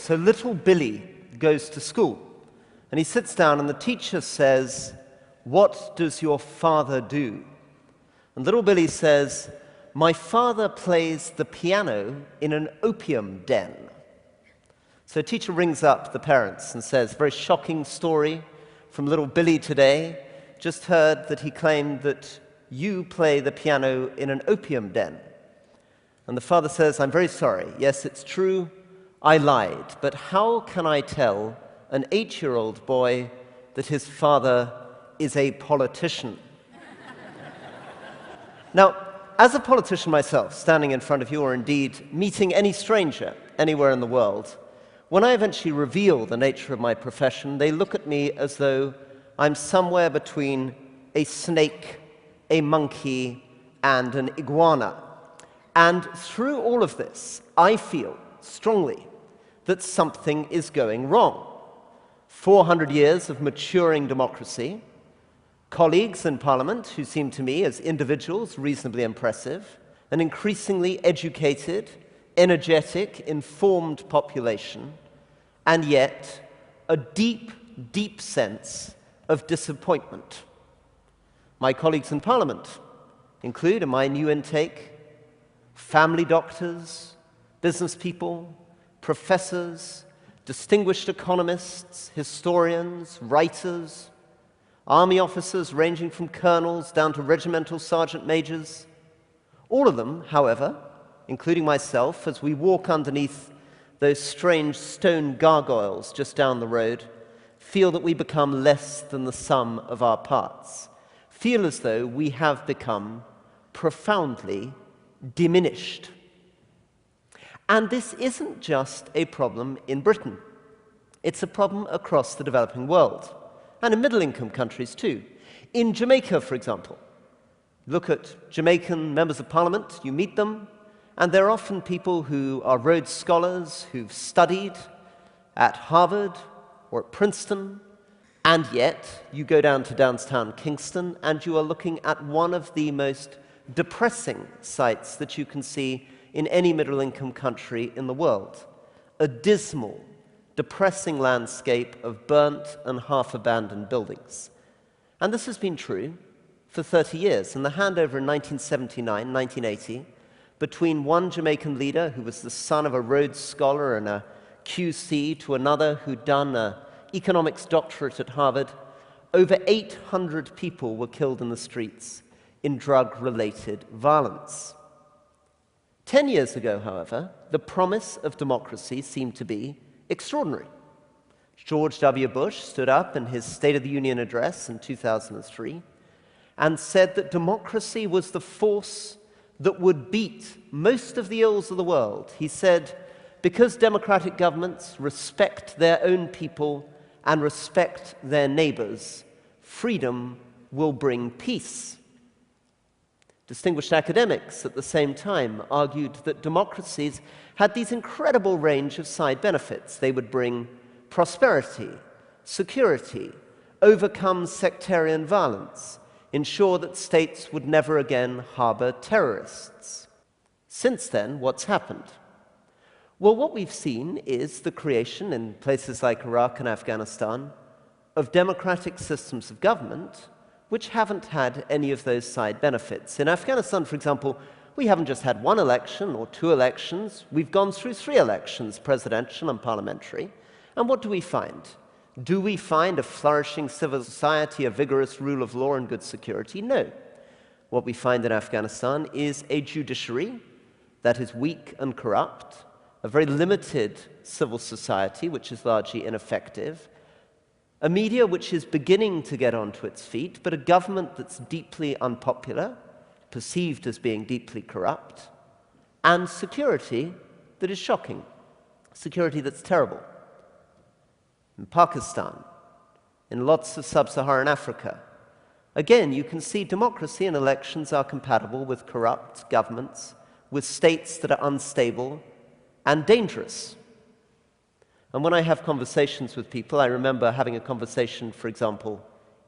So little Billy goes to school, and he sits down, and the teacher says, "What does your father do?" And little Billy says, "My father plays the piano in an opium den." So a teacher rings up the parents and says, "Very shocking story from little Billy today. Just heard that he claimed that you play the piano in an opium den." And the father says, "I'm very sorry. Yes, it's true. I lied. But how can I tell an 8-year-old boy that his father is a politician?" Now, as a politician myself, standing in front of you, or indeed meeting any stranger anywhere in the world, when I eventually reveal the nature of my profession, they look at me as though I'm somewhere between a snake, a monkey, and an iguana. And through all of this, I feel strongly that something is going wrong. 400 years of maturing democracy, colleagues in Parliament who seem to me as individuals reasonably impressive, an increasingly educated, energetic, informed population, and yet a deep, deep sense of disappointment. My colleagues in Parliament include, in my new intake, family doctors, business people, professors, distinguished economists, historians, writers, army officers ranging from colonels down to regimental sergeant majors. All of them, however, including myself, as we walk underneath those strange stone gargoyles just down the road, feel that we become less than the sum of our parts, feel as though we have become profoundly diminished. And this isn't just a problem in Britain. It's a problem across the developing world, and in middle-income countries too. In Jamaica, for example, look at Jamaican members of Parliament, you meet them, and they're often people who are Rhodes Scholars, who've studied at Harvard or at Princeton, and yet you go down to downtown Kingston and you are looking at one of the most depressing sights that you can see in any middle-income country in the world. A dismal, depressing landscape of burnt and half-abandoned buildings. And this has been true for 30 years. And the handover in 1979, 1980, between one Jamaican leader who was the son of a Rhodes Scholar and a QC to another who'd done an economics doctorate at Harvard, over 800 people were killed in the streets in drug-related violence. 10 years ago, however, the promise of democracy seemed to be extraordinary. George W. Bush stood up in his State of the Union address in 2003 and said that democracy was the force that would beat most of the ills of the world. He said, because democratic governments respect their own people and respect their neighbors, freedom will bring peace. Distinguished academics at the same time argued that democracies had these incredible range of side benefits. They would bring prosperity, security, overcome sectarian violence, ensure that states would never again harbor terrorists. Since then, what's happened? Well, what we've seen is the creation in places like Iraq and Afghanistan of democratic systems of government which haven't had any of those side benefits. In Afghanistan, for example, we haven't just had one election or two elections. We've gone through 3 elections, presidential and parliamentary. And what do we find? Do we find a flourishing civil society, a vigorous rule of law and good security? No. What we find in Afghanistan is a judiciary that is weak and corrupt, a very limited civil society which is largely ineffective, a media which is beginning to get onto its feet, but a government that's deeply unpopular, perceived as being deeply corrupt, and security that is shocking, security that's terrible. In Pakistan, in lots of sub-Saharan Africa, again, you can see democracy and elections are compatible with corrupt governments, with states that are unstable and dangerous. And when I have conversations with people, I remember having a conversation, for example,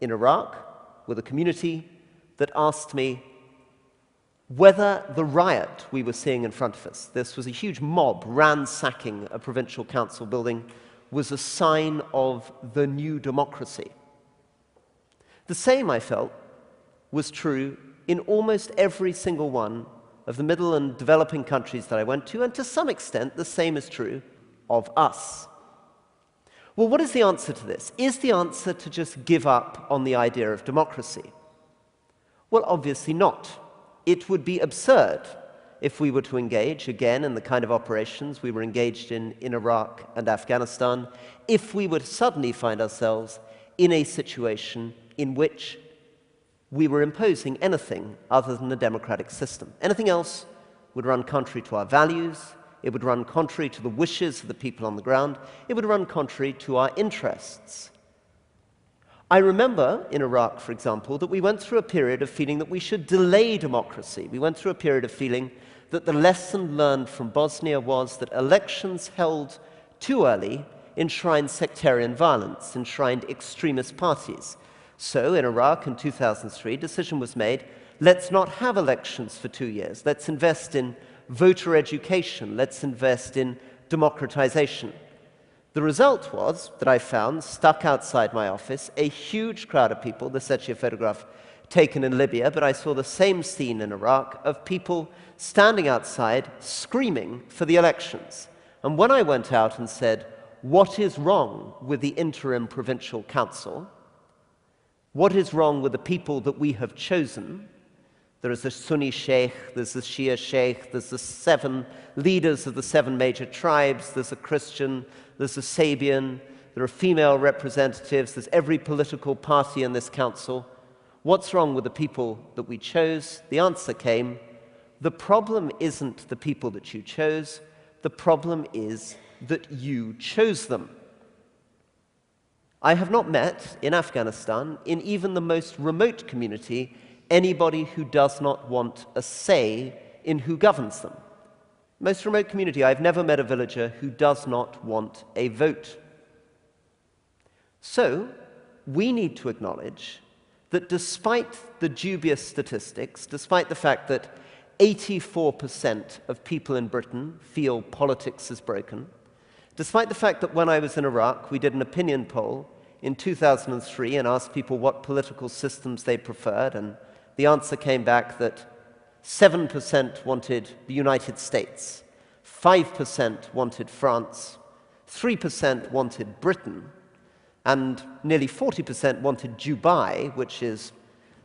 in Iraq, with a community that asked me, whether the riot we were seeing in front of us, this was a huge mob ransacking a provincial council building, was a sign of the new democracy. The same, I felt, was true in almost every single one of the middle and developing countries that I went to, and to some extent, the same is true of us. Well, what is the answer to this? Is the answer to just give up on the idea of democracy? Well, obviously not. It would be absurd if we were to engage again in the kind of operations we were engaged in Iraq and Afghanistan, if we would suddenly find ourselves in a situation in which we were imposing anything other than a democratic system. Anything else would run contrary to our values, it would run contrary to the wishes of the people on the ground, it would run contrary to our interests. I remember in Iraq, for example, that we went through a period of feeling that we should delay democracy. We went through a period of feeling that the lesson learned from Bosnia was that elections held too early enshrined sectarian violence, enshrined extremist parties. So in Iraq in 2003, a decision was made, let's not have elections for 2 years. Let's invest in voter education. Let's invest in democratization. The result was that I found, stuck outside my office, a huge crowd of people. This is actually a photograph taken in Libya, but I saw the same scene in Iraq of people standing outside screaming for the elections. And when I went out and said, what is wrong with the interim provincial council? What is wrong with the people that we have chosen? There is a Sunni sheikh, there's a Shia sheikh, there's the 7 leaders of the 7 major tribes, there's a Christian, there's a Sabian, there are female representatives, there's every political party in this council. What's wrong with the people that we chose? The answer came, the problem isn't the people that you chose, the problem is that you chose them. I have not met in Afghanistan, in even the most remote community, anybody who does not want a say in who governs them. Most remote community, I've never met a villager who does not want a vote. So, we need to acknowledge that despite the dubious statistics, despite the fact that 84% of people in Britain feel politics is broken, despite the fact that when I was in Iraq, we did an opinion poll in 2003 and asked people what political systems they preferred, and the answer came back that 7% wanted the United States, 5% wanted France, 3% wanted Britain, and nearly 40% wanted Dubai, which is,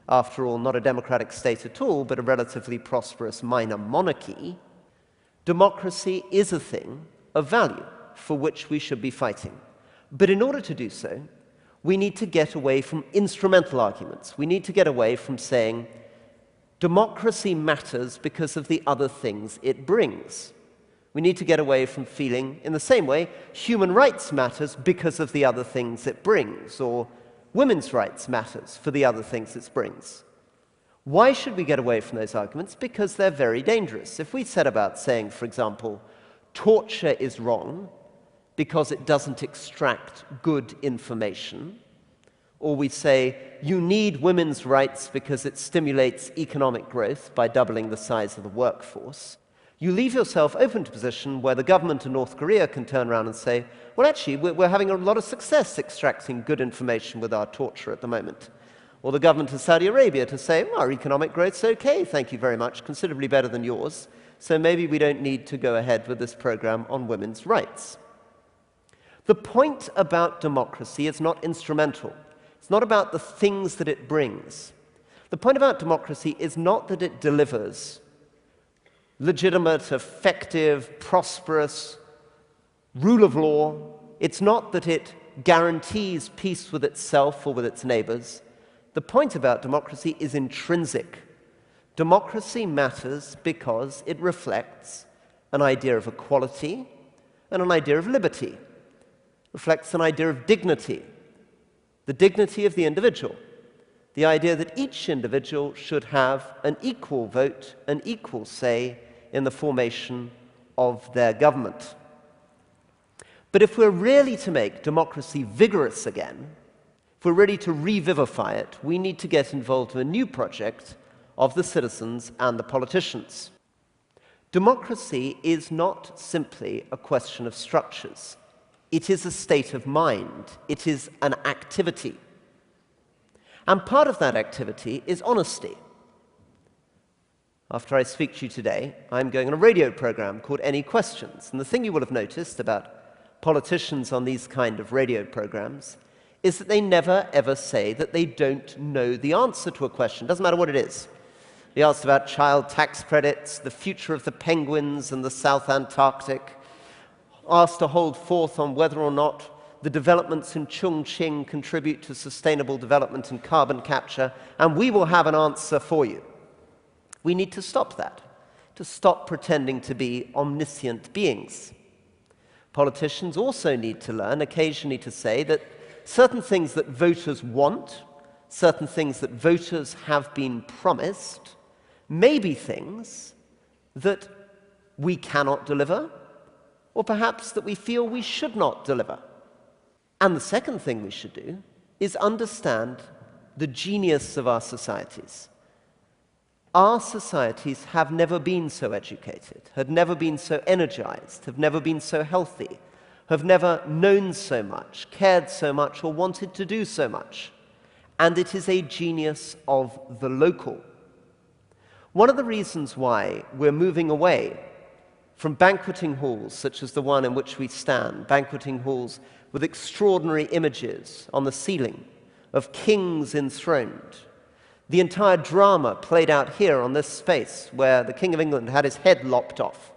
after all, not a democratic state at all, but a relatively prosperous minor monarchy. Democracy is a thing of value for which we should be fighting. But in order to do so, we need to get away from instrumental arguments. We need to get away from saying, democracy matters because of the other things it brings. We need to get away from feeling, in the same way, human rights matters because of the other things it brings, or women's rights matters for the other things it brings. Why should we get away from those arguments? Because they're very dangerous. If we set about saying, for example, torture is wrong because it doesn't extract good information, or we say, you need women's rights because it stimulates economic growth by doubling the size of the workforce, you leave yourself open to a position where the government in North Korea can turn around and say, well, actually, we're having a lot of success extracting good information with our torture at the moment. Or the government of Saudi Arabia to say, well, our economic growth's okay, thank you very much, considerably better than yours, so maybe we don't need to go ahead with this program on women's rights. The point about democracy is not instrumental. It's not about the things that it brings. The point about democracy is not that it delivers legitimate, effective, prosperous rule of law. It's not that it guarantees peace with itself or with its neighbors. The point about democracy is intrinsic. Democracy matters because it reflects an idea of equality and an idea of liberty. It reflects an idea of dignity, the dignity of the individual, the idea that each individual should have an equal vote, an equal say in the formation of their government. But if we're really to make democracy vigorous again, if we're ready to revivify it, we need to get involved in a new project of the citizens and the politicians. Democracy is not simply a question of structures. It is a state of mind. It is an activity. And part of that activity is honesty. After I speak to you today, I'm going on a radio program called Any Questions. And the thing you will have noticed about politicians on these kind of radio programs is that they never, ever say that they don't know the answer to a question. Doesn't matter what it is. They asked about child tax credits, the future of the penguins and the South Antarctic, asked to hold forth on whether or not the developments in Chongqing contribute to sustainable development and carbon capture, and we will have an answer for you. We need to stop that, to stop pretending to be omniscient beings. Politicians also need to learn occasionally to say that certain things that voters want, certain things that voters have been promised, may be things that we cannot deliver, or perhaps that we feel we should not deliver. And the second thing we should do is understand the genius of our societies. Our societies have never been so educated, have never been so energized, have never been so healthy, have never known so much, cared so much, or wanted to do so much. And it is a genius of the local. One of the reasons why we're moving away from banqueting halls such as the one in which we stand, banqueting halls with extraordinary images on the ceiling of kings enthroned, the entire drama played out here on this space where the King of England had his head lopped off,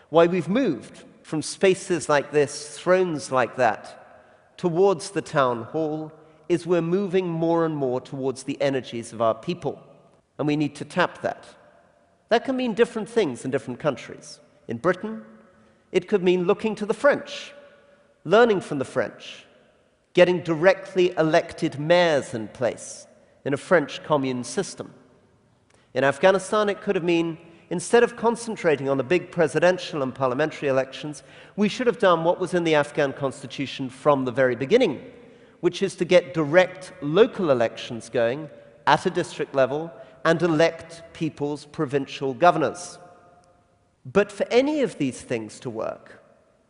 why we've moved from spaces like this, thrones like that, towards the town hall, is we're moving more and more towards the energies of our people, and we need to tap that. That can mean different things in different countries. In Britain, it could mean looking to the French, learning from the French, getting directly elected mayors in place in a French commune system. In Afghanistan, it could have mean, instead of concentrating on the big presidential and parliamentary elections, we should have done what was in the Afghan constitution from the very beginning, which is to get direct local elections going at a district level and elect people's provincial governors. But for any of these things to work,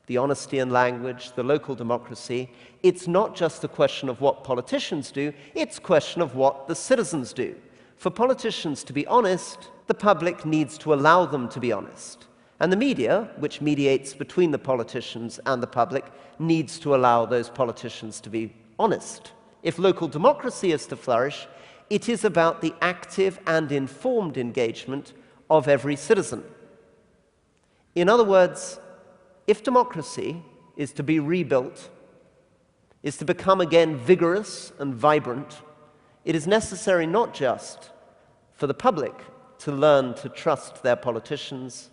the honesty in language, the local democracy, it's not just a question of what politicians do, it's a question of what the citizens do. For politicians to be honest, the public needs to allow them to be honest. And the media, which mediates between the politicians and the public, needs to allow those politicians to be honest. If local democracy is to flourish, it is about the active and informed engagement of every citizen. In other words, if democracy is to be rebuilt, is to become again vigorous and vibrant, it is necessary not just for the public to learn to trust their politicians,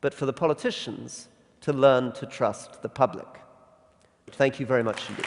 but for the politicians to learn to trust the public. Thank you very much indeed.